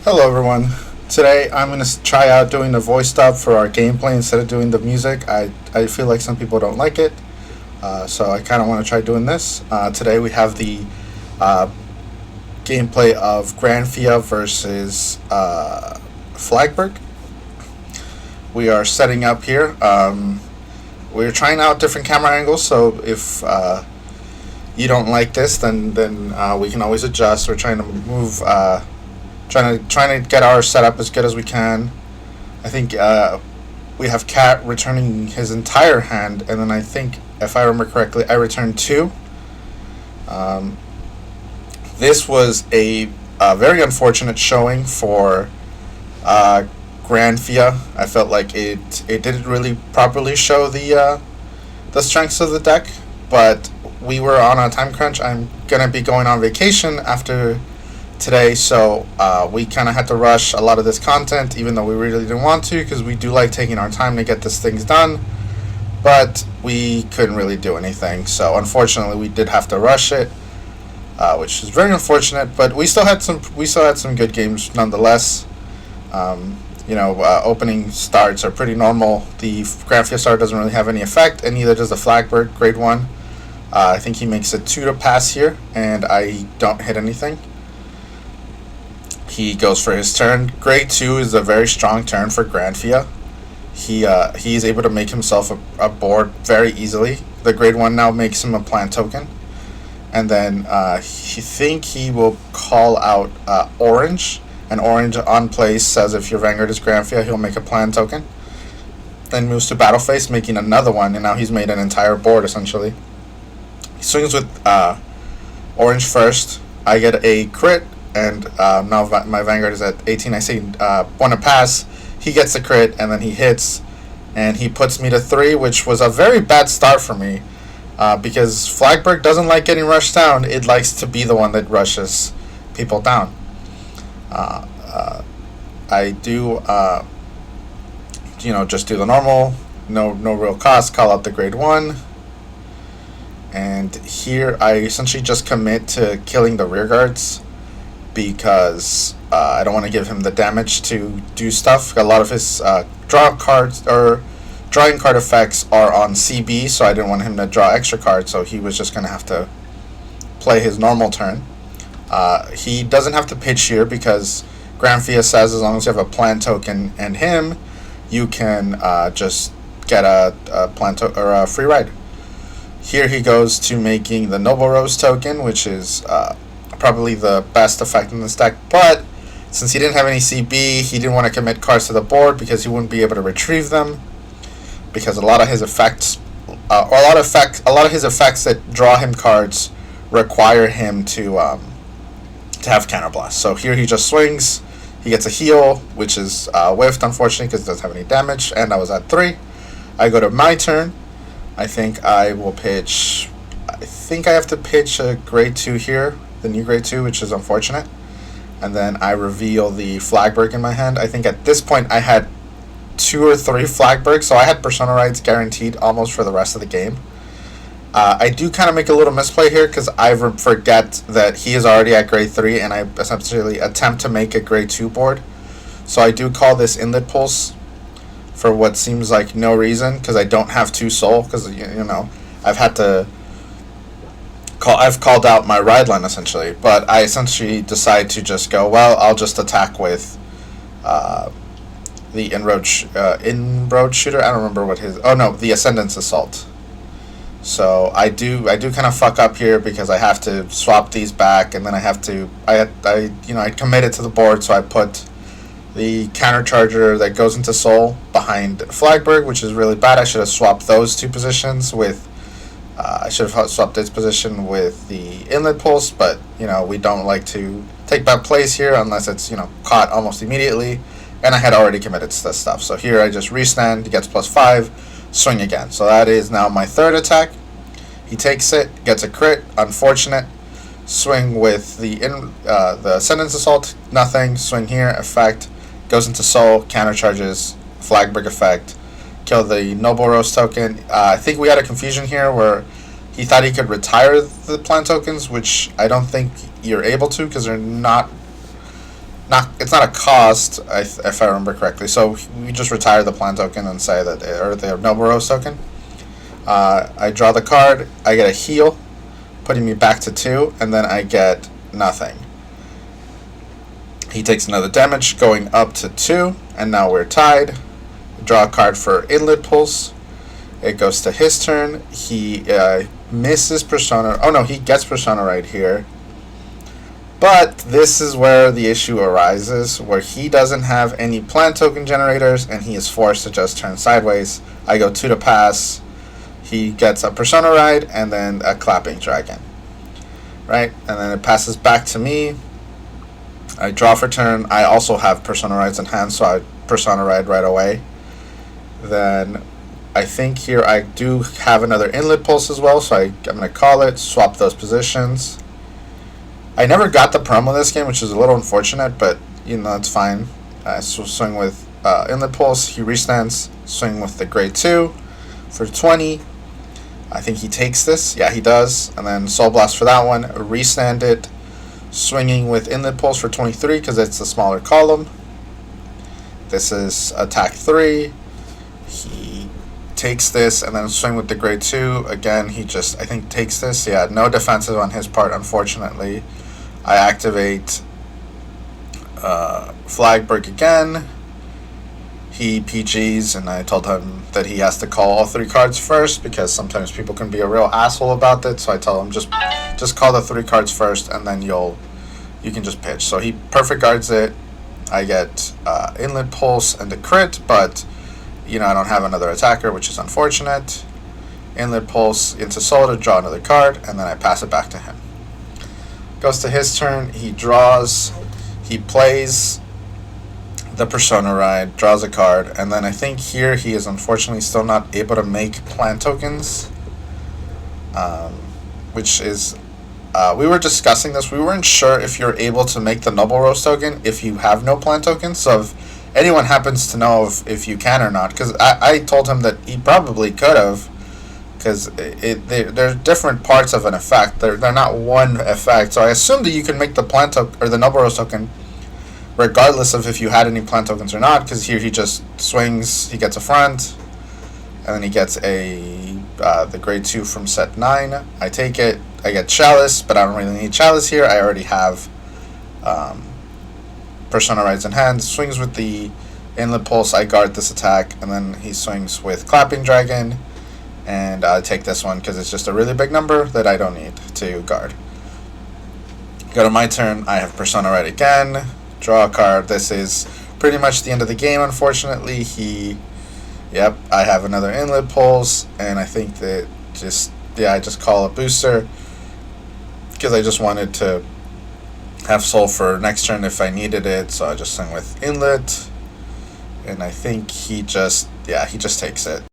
Hello everyone. Today I'm going to try out doing the voice dub for our gameplay instead of doing the music. I feel like some people don't like it, so I kind of want to try doing this. Today we have the uh, gameplay of Granfia versus Flagburg. We are setting up here. We're trying out different camera angles, so if you don't like this, then we can always adjust. We're trying to move... trying to get our setup as good as we can. I think we have Cat returning his entire hand, and then I think, if I remember correctly, I returned two. This was a very unfortunate showing for Granfia. I felt like it didn't really properly show the strengths of the deck, but we were on a time crunch. I'm gonna be going on vacation after today, so we kind of had to rush a lot of this content, even though we really didn't want to, because we do like taking our time to get these things done, but we couldn't really do anything. So unfortunately we did have to rush it, which is very unfortunate, but we still had some good games nonetheless. Opening starts are pretty normal. The Granfia start doesn't really have any effect, and neither does the Flagburg grade 1. I think he makes it 2 to pass here, and I don't hit anything. He goes for his turn. Grade 2 is a very strong turn for Granfia. He is able to make himself a board very easily. The grade 1 now makes him a plant token. And then he will call out orange. And orange on place says if your Vanguard is Granfia, he'll make a plant token. Then moves to battle phase, making another one. And now he's made an entire board, essentially. He swings with orange first. I get a crit. And now my Vanguard is at 18. I say want to pass. He gets the crit, and then he hits, and he puts me to 3, which was a very bad start for me, because Flagburg doesn't like getting rushed down. It likes to be the one that rushes people down. I do, just do the normal, no real cost, call out the grade 1. And here I essentially just commit to killing the rear guards, because I don't want to give him the damage to do stuff. A lot of his drawing card effects are on CB, so I didn't want him to draw extra cards, so he was just going to have to play his normal turn. He doesn't have to pitch here, because Granfia says as long as you have a plant token and him, you can just get a plant or a free ride. Here he goes to making the Noble Rose token, which is probably the best effect in this deck, but since he didn't have any CB, he didn't want to commit cards to the board because he wouldn't be able to retrieve them, because a lot of his effects that draw him cards require him to have counterblast. So here he just swings, he gets a heal, which is whiffed unfortunately because it doesn't have any damage, and I was at 3. I go to my turn. I think I have to pitch a grade 2 here, the new grade 2, which is unfortunate. And then I reveal the Flagburg in my hand. I think at this point I had 2 or 3 Flagburgs, so I had Persona Rides guaranteed almost for the rest of the game. I do kind of make a little misplay here because I forget that he is already at grade 3, and I essentially attempt to make a grade 2 board. So I do call this Inlet Pulse for what seems like no reason, because I don't have 2 soul, because I've called out my ride line essentially, but I essentially decide to just go, well, I'll just attack with the inroad shooter. I don't remember what the Ascendance Assault. So I do kind of fuck up here because I have to swap these back, and then I committed to the board, so I put the countercharger that goes into soul behind Flagburg, which is really bad. I should have swapped those 2 positions with. I should have swapped this position with the Inlet Pulse, but, we don't like to take bad plays here unless it's, caught almost immediately, and I had already committed to this stuff. So here I just restand, he gets +5, swing again. So that is now my 3rd attack. He takes it, gets a crit, unfortunate. Swing with the Ascendance Assault, nothing. Swing here, effect, goes into soul, countercharges, Flagburg effect. Kill the Noble Rose token. I think we had a confusion here where he thought he could retire the plant tokens, which I don't think you're able to, because they're not it's not a cost, if I remember correctly. So we just retire the plant token and say that, or the Noble Rose token. I draw the card, I get a heal, putting me back to 2, and then I get nothing. He takes another damage, going up to 2, and now we're tied. Draw a card for Inlet Pulse. It goes to his turn. He misses Persona. Oh no, he gets Persona right here. But this is where the issue arises, where he doesn't have any plant token generators, and he is forced to just turn sideways. I go 2 to pass. He gets a Persona Ride, and then a Clapping Dragon. Right? And then it passes back to me. I draw for turn. I also have Persona Rides in hand, so I Persona Ride right away. Then I think here I do have another Inlet Pulse as well, so I'm going to call it, swap those positions. I never got the promo this game, which is a little unfortunate, but, it's fine. So swing with Inlet Pulse, he restands, swing with the grade 2 for 20. I think he takes this. Yeah, he does. And then Soul Blast for that one, restand it, swinging with Inlet Pulse for 23 because it's a smaller column. This is attack 3. He takes this and then swing with the grade 2. Again, he just, I think, takes this. Yeah, no defensive on his part, unfortunately. I activate Flagburg again. He PGs, and I told him that he has to call all 3 cards first because sometimes people can be a real asshole about it. So I tell him just call the 3 cards first, and then you can just pitch. So he perfect guards it. I get Inlet Pulse and a crit, but I don't have another attacker, which is unfortunate. Inlet Pulse into Soul to draw another card, and then I pass it back to him. Goes to his turn. He draws. He plays the Persona Ride, draws a card, and then I think here he is unfortunately still not able to make plant tokens, which is, we were discussing this. We weren't sure if you're able to make the Noble Rose token if you have no plant tokens, so if anyone happens to know if you can or not, because I told him that he probably could have, because they're different parts of an effect. They're not one effect, so I assumed that you can make the plant token, or the Noble Rose token, regardless of if you had any plant tokens or not, because here he just swings, he gets a front, and then he gets the grade 2 from set 9. I take it, I get Chalice, but I don't really need Chalice here. I already have Persona Rides in hand. Swings with the Inlet Pulse, I guard this attack, and then he swings with Clapping Dragon, and I take this one because it's just a really big number that I don't need to guard. Go to my turn, I have Persona Ride again. Draw a card. This is pretty much the end of the game, unfortunately. I have another Inlet Pulse, and I think that I just call a booster because I just wanted to have Soul for next turn if I needed it, so I just swing with Inlet, and I think he just takes it.